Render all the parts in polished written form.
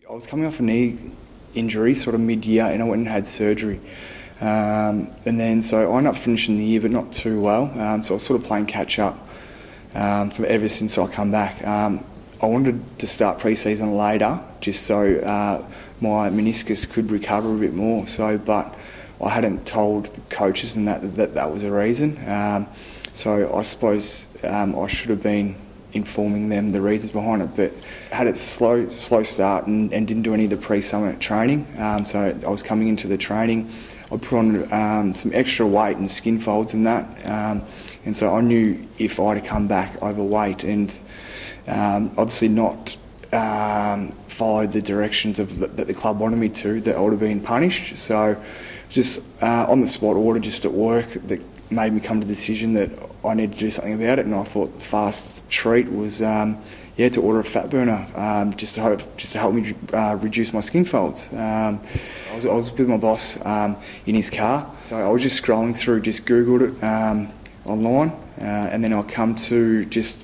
I was coming off a knee injury sort of mid-year and I went and had surgery. And then so I ended up finishing the year but not too well. So I was sort of playing catch up from ever since I come back. I wanted to start pre-season later just so my meniscus could recover a bit more. But I hadn't told coaches and that was a reason. So I suppose I should have been informing them the reasons behind it, but had a slow start and didn't do any of the pre-summit training. So I was coming into the training, I put on some extra weight and skin folds and that, and so I knew if I had to come back overweight and obviously not followed the directions that the club wanted me to, that I would have been punished. So just on the spot order just at work that made me come to the decision that I need to do something about it, and I thought the fast treat was to order a fat burner just to help me reduce my skin folds. I was with my boss in his car, so I was just scrolling through, just googled it online, and then I come to just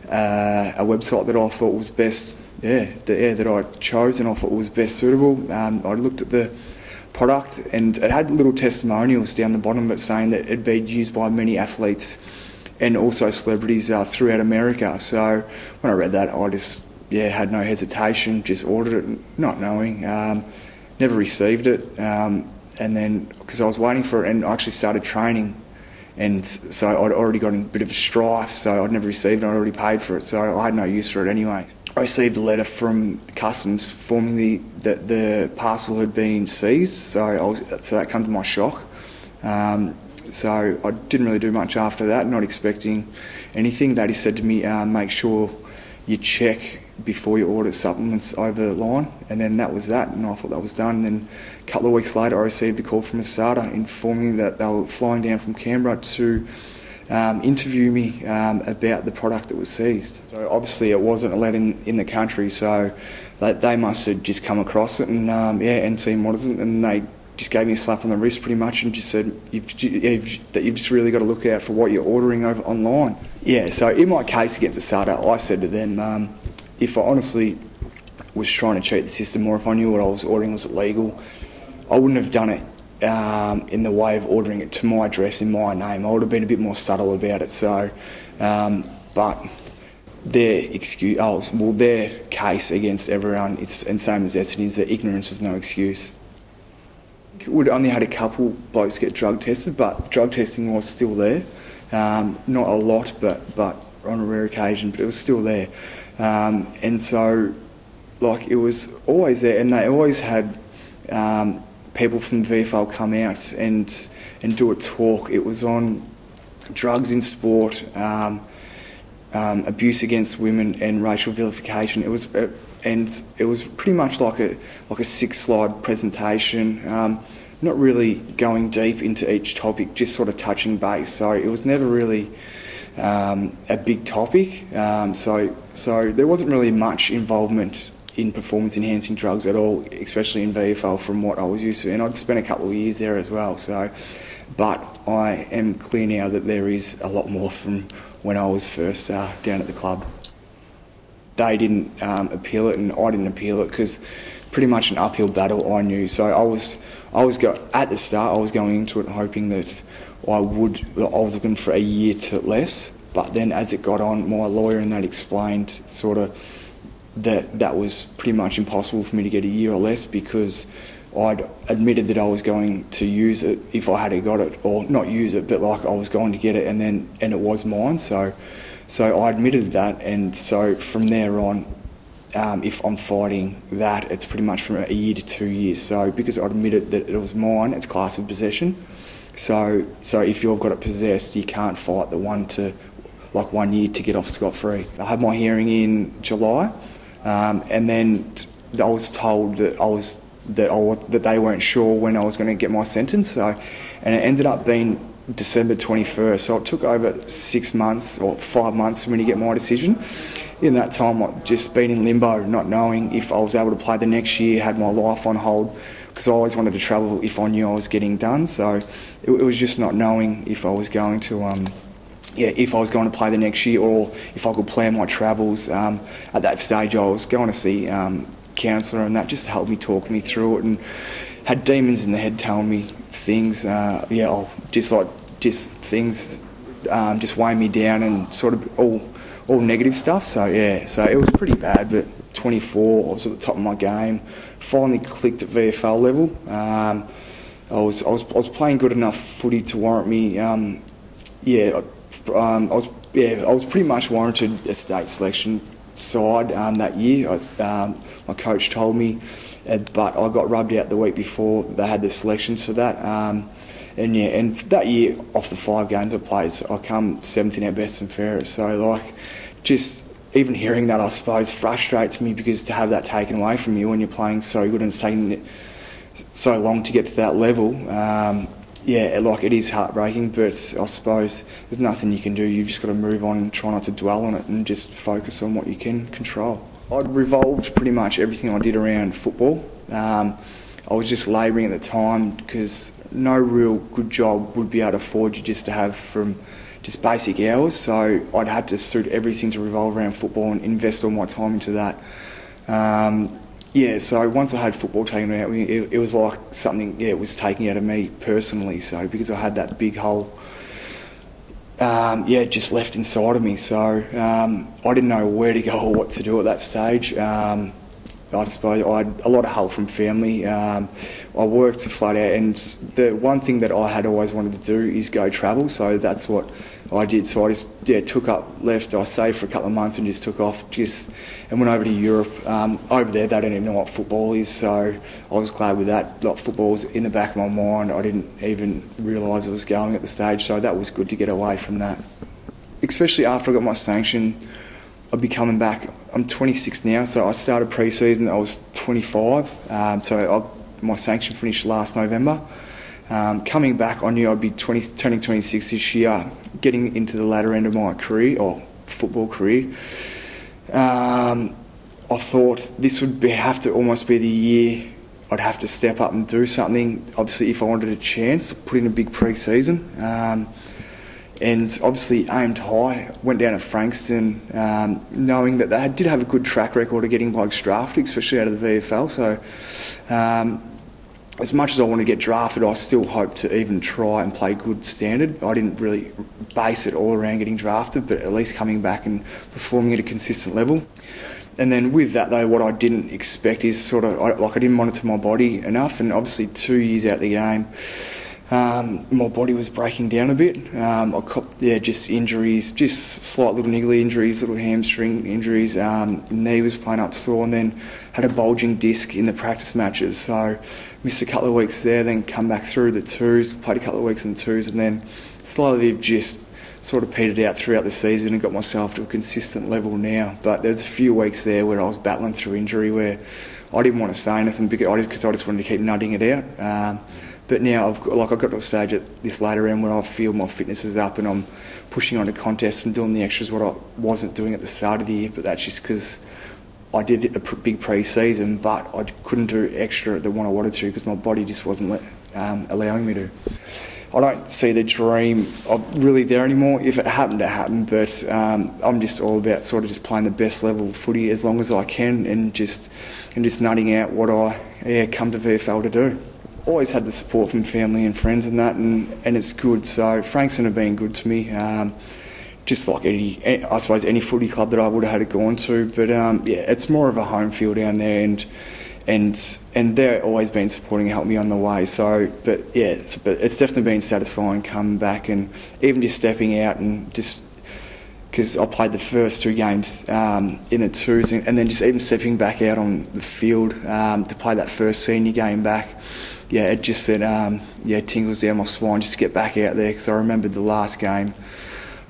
a website that I thought was best, that I chose and I thought was best suitable. I looked at the product and it had little testimonials down the bottom of it saying that it'd been used by many athletes and also celebrities throughout America. So when I read that, I just had no hesitation, just ordered it, not knowing, never received it, and then because I was waiting for it and I actually started training, and so I'd already got in a bit of a strife, so I'd never received it, I'd already paid for it, so I had no use for it anyway. I received a letter from Customs informing that the parcel had been seized, so that came to my shock. So I didn't really do much after that, not expecting anything. They just said to me, make sure you check before you order supplements over the line, and then that was that, and I thought that was done. And then a couple of weeks later I received a call from ASADA informing me that they were flying down from Canberra to interview me about the product that was seized. So obviously it wasn't allowed in the country, so they must have just come across it and seen what is it, and they just gave me a slap on the wrist pretty much and just said you've just really got to look out for what you're ordering over online. Yeah, so in my case against ASADA, I said to them, if I honestly was trying to cheat the system, or if I knew what I was ordering was illegal, I wouldn't have done it in the way of ordering it to my address in my name. I would have been a bit more subtle about it. So, but their case against everyone, and same as Essendon, is that ignorance is no excuse. We'd only had a couple blokes get drug tested, but drug testing was still there. Not a lot, but on a rare occasion, but it was still there. And so, like, it was always there, and they always had people from the VFL come out and do a talk. It was on drugs in sport, abuse against women, and racial vilification. It was pretty much like a 6-slide presentation, not really going deep into each topic, just sort of touching base. So it was never really a big topic. So there wasn't really much involvement in performance-enhancing drugs at all, especially in VFL, from what I was used to. And I'd spent a couple of years there as well. But I am clear now that there is a lot more from when I was first down at the club. They didn't appeal it, and I didn't appeal it, because pretty much an uphill battle, I knew. So at the start, I was going into it hoping that I was looking for a year to less. But then as it got on, my lawyer and that explained sort of that was pretty much impossible for me to get a year or less, because I'd admitted that I was going to use it if I had got it, or not use it, but like I was going to get it, and it was mine. So I admitted that, and so from there on, if I'm fighting that, it's pretty much from a year to 2 years. So because I admitted that it was mine, it's class of possession. So if you've got it possessed, you can't fight the 1 year to get off scot-free. I had my hearing in July, and then I was told that they weren't sure when I was going to get my sentence. And it ended up being December 21st. So it took over 6 months or 5 months for me to get my decision. In that time, I'd just been in limbo, not knowing if I was able to play the next year, had my life on hold, because I always wanted to travel if I knew I was getting done. So it was just not knowing if I was going to play the next year, or if I could plan my travels. At that stage, I was going to see counsellor and that just helped me, talk me through it, and had demons in the head telling me things, just things just weighing me down and sort of all negative stuff. So yeah, so it was pretty bad, but 24, I was at the top of my game. Finally clicked at VFL level. I was playing good enough footy to warrant me. I was pretty much warranted a state selection side that year. My coach told me, but I got rubbed out the week before they had the selections for that. And that year, off the 5 games I played, I come 7th in our best and fairest. So just even hearing that, I suppose, frustrates me, because to have that taken away from you when you're playing so good and it's taken it so long to get to that level, it is heartbreaking, but I suppose there's nothing you can do. You've just got to move on and try not to dwell on it and just focus on what you can control. I'd revolved pretty much everything I did around football. I was just labouring at the time, because no real good job would be able to afford you just to have from just basic hours, so I'd had to suit everything to revolve around football and invest all my time into that. So once I had football taken out, it was like something, it was taken out of me personally, so because I had that big hole, just left inside of me, so I didn't know where to go or what to do at that stage. I suppose I had a lot of help from family. I worked flat out, and the one thing that I had always wanted to do is go travel, so that's what I did. So I just left, I saved for a couple of months and just took off and went over to Europe. Over there they don't even know what football is, so I was glad with that. Football was in the back of my mind. I didn't even realise it was going at the stage, so that was good to get away from that. Especially after I got my sanction, I'd be coming back. I'm 26 now, so I started pre-season, I was 25, my sanction finished last November. Coming back, I knew I'd be turning 26 this year, getting into the latter end of my career, or football career. I thought this would have to almost be the year I'd have to step up and do something. Obviously, if I wanted a chance, put in a big pre-season. And obviously aimed high, went down to Frankston, knowing that they did have a good track record of getting blokes drafted, especially out of the VFL. So as much as I want to get drafted, I still hope to even try and play good standard. I didn't really base it all around getting drafted, but at least coming back and performing at a consistent level. And then with that though, what I didn't expect is I didn't monitor my body enough, and obviously 2 years out of the game, my body was breaking down a bit. I copped just injuries, just slight little niggly injuries, little hamstring injuries. Knee was playing up sore, and then had a bulging disc in the practice matches. So missed a couple of weeks there, then come back through the twos, played a couple of weeks in the twos, and then slowly just sort of petered out throughout the season and got myself to a consistent level now. But there's a few weeks there where I was battling through injury where I didn't want to say anything because I just wanted to keep nutting it out. But now I've got to a stage at this later end where I feel my fitness is up and I'm pushing on to contests and doing the extras what I wasn't doing at the start of the year. But that's just because I did a big pre-season, but I couldn't do extra the one I wanted to because my body just wasn't allowing me to. I don't see the dream really there anymore. If it happened, it happened. But I'm just all about sort of just playing the best level of footy as long as I can, and just nutting out what I come to VFL to do. Always had the support from family and friends and that, and it's good. So Frankston have been good to me, just like I suppose any footy club that I would have had gone to. But it's more of a home field down there, and they've always been supporting and helping me on the way. So, but it's definitely been satisfying coming back, and even just stepping out and just because I played the first 2 games in the twos, and then just even stepping back out on the field to play that first senior game back. Yeah, it just said, tingles down my spine just to get back out there, because I remembered the last game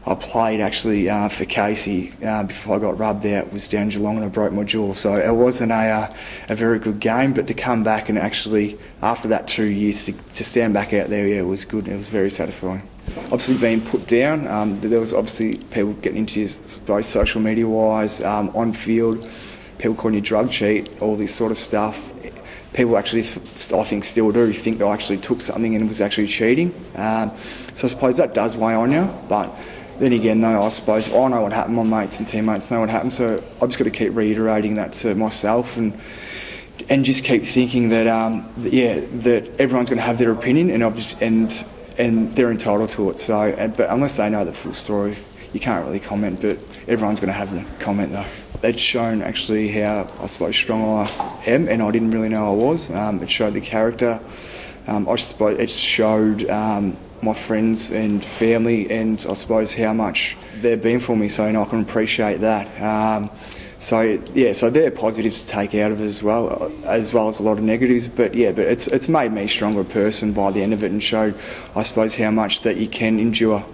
I played actually for Casey before I got rubbed out was down Geelong and I broke my jaw. So it wasn't a very good game, but to come back and actually, after that 2 years, to stand back out there, it was good. It was very satisfying. Obviously being put down, there was obviously people getting into you, both social media-wise, on field, people calling you drug cheat, all this sort of stuff. People actually, I think, still do think they actually took something and was actually cheating. So I suppose that does weigh on you, but then again, though, I suppose I know what happened. My mates and teammates know what happened, so I've just got to keep reiterating that to myself and just keep thinking that that everyone's going to have their opinion, and they're entitled to it. So, but unless they know the full story, you can't really comment. But everyone's going to have a comment, though. It's shown actually how, I suppose, strong I am, and I didn't really know I was. It showed the character. I suppose it showed my friends and family, and I suppose how much they've been for me, so I can appreciate that. So they're positives to take out of it as well as a lot of negatives. But it's made me a stronger person by the end of it, and showed, I suppose, how much that you can endure.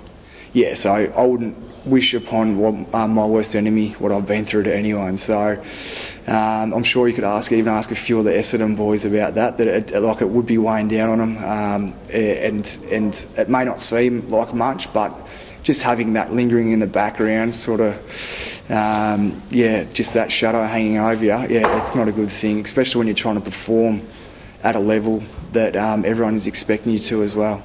Yeah, so I wouldn't wish upon my worst enemy what I've been through to anyone. So I'm sure you could even ask a few of the ASADA boys about that it would be weighing down on them, and it may not seem like much, but just having that lingering in the background, sort of, just that shadow hanging over you, it's not a good thing, especially when you're trying to perform at a level that everyone is expecting you to as well.